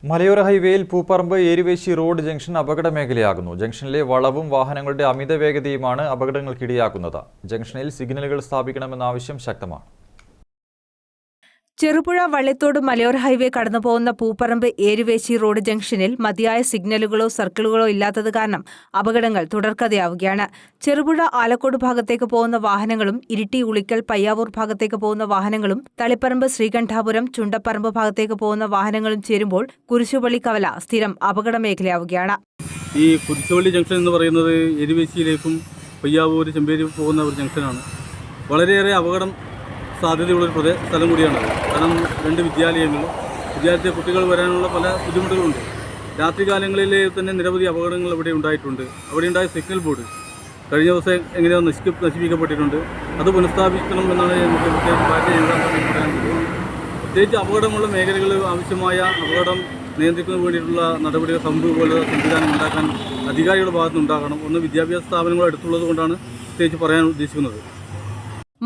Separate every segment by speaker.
Speaker 1: മലയോര ഹൈവേയിൽ Pooparambu Eruvessi road junction അപകട മേഖലയാകുന്നു. ജംഗ്ഷനിലെ വളവും വാഹനങ്ങളുടെ അമിത വേഗതയുമാണ് അപകടങ്ങൾക്കിടയാക്കുന്നത്. ജംഗ്ഷനിൽ സിഗ്നലുകൾ സ്ഥാപിക്കണമെന്ന ആവശ്യം ശക്തമാണ്.
Speaker 2: ചെറുപുഴ വള്ളിത്തോട് മലയോര ഹൈവേ കടന്നുപോകുന്ന പൂപ്പറമ്പ് ഏരുവേശി റോഡ് ജംഗ്ഷനിൽ മതിയായ സിഗ്നലുകളോ സർക്കിളുകളോ ഇല്ലാത്തത് കാരണം അപകടങ്ങൾ തുടർക്കഥയാവുകയാണ്. ചെറുപുഴ ആലക്കോട് ഭാഗത്തേക്ക് പോകുന്ന വാഹനങ്ങളും ഇരിട്ടി ഉളിക്കൽ പയ്യാവൂർ ഭാഗത്തേക്ക് പോകുന്ന വാഹനങ്ങളും തളിപ്പറമ്പ് ശ്രീകണ്ഠാപുരം ചുണ്ടപ്പറമ്പ് ഭാഗത്തേക്ക് പോകുന്ന വാഹനങ്ങളും ചേരുമ്പോൾ കുരിശുപള്ളി കവല സ്ഥിരം അപകട മേഖലയാവുകയാണ്.
Speaker 3: ഈ കുരിശുപള്ളി ജംഗ്ഷൻ എന്ന് പറയുന്നത് എരുവേശിയിലേക്കും പയ്യാവൂർ ചെമ്പേരി പോകുന്ന ഒരു ജംഗ്ഷനാണ്. വളരെയേറെ അപകടം സാധ്യതയുള്ളൊരു സ്ഥലം കൂടിയാണ്. കാരണം രണ്ട് വിദ്യാലയത്തിലെ കുട്ടികൾ വരാനുള്ള പല ബുദ്ധിമുട്ടുകളുണ്ട്. രാത്രികാലങ്ങളിൽ തന്നെ നിരവധി അപകടങ്ങൾ ഇവിടെ ഉണ്ടായിട്ടുണ്ട്. അവിടെ ഉണ്ടായ സിഗ്നൽ ബോർഡ് കഴിഞ്ഞ ദിവസം എങ്ങനെയോ നശിപ്പിക്കപ്പെട്ടിട്ടുണ്ട്. അത് പുനഃസ്ഥാപിക്കണം എന്നാണ് നമുക്ക് പ്രത്യേകിച്ച് അപകടമുള്ള മേഖലകൾ ആവശ്യമായ അപകടം നിയന്ത്രിക്കുന്നതിന് വേണ്ടിയിട്ടുള്ള നടപടികൾ ഹമ്പ് പോലുള്ള സംവിധാനം ഉണ്ടാക്കാൻ അധികാരികളുടെ ഭാഗത്തുനിന്നുണ്ടാകണം. ഒന്ന് വിദ്യാഭ്യാസ സ്ഥാപനങ്ങൾ അടുത്തുള്ളത് കൊണ്ടാണ് പ്രത്യേകിച്ച് പറയാൻ ഉദ്ദേശിക്കുന്നത്.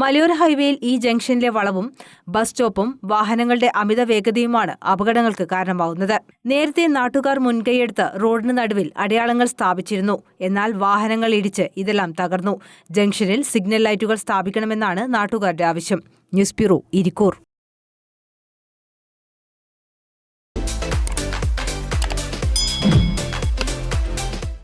Speaker 2: മലയോര ഹൈവേയിൽ ഈ ജംഗ്ഷനിലെ വളവും ബസ് സ്റ്റോപ്പും വാഹനങ്ങളുടെ അമിത വേഗതയുമാണ് അപകടങ്ങൾക്ക് കാരണമാവുന്നത്. നേരത്തെ നാട്ടുകാർ മുൻകൈയെടുത്ത് റോഡിന് നടുവിൽ അടയാളങ്ങൾ സ്ഥാപിച്ചിരുന്നു. എന്നാൽ വാഹനങ്ങൾ ഇടിച്ച് ഇതെല്ലാം തകർന്നു. ജംഗ്ഷനിൽ സിഗ്നൽ ലൈറ്റുകൾ സ്ഥാപിക്കണമെന്നാണ് നാട്ടുകാരുടെ ആവശ്യം. News bureau, Irikkur.